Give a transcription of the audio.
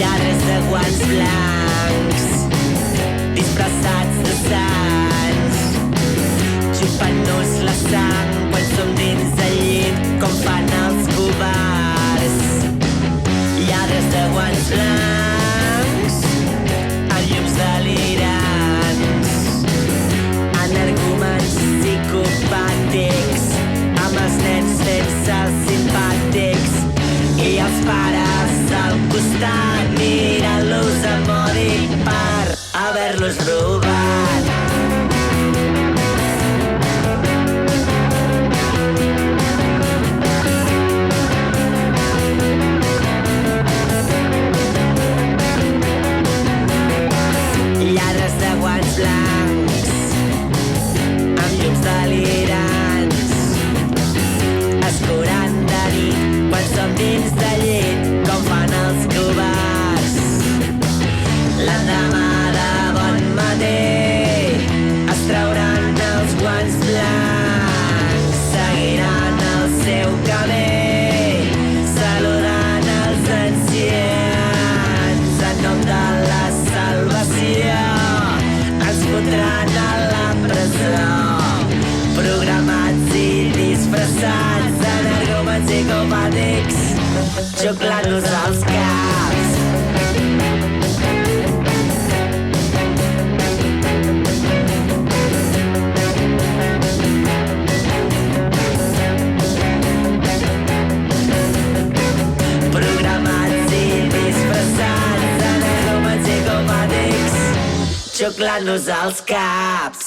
lladres de guants blancs disfressats de sants, xupant-nos la sang quan som dins del llit, com fan els covards. Lladres de guants blancs amb llums delirants, energúmens psicopàtics, amb els nens sense els simpàtics i els pares al costat mirant-los amb odi per haver-los robat. Lladres de guants blancs amb llums delirants, escurant de nit quan som dins de llit, com fan els covards. L'endemà de bon matí es trauran els guants blancs, seguiran el seu camí, saludant els ancians en nom de la salvació. Ens fotran a la presó, programats i disfressats d'energúmens psicopàtics, xuclant-nos els caps. Programats i disfressats d'energúmens psicopàtics, xuclant-nos els caps.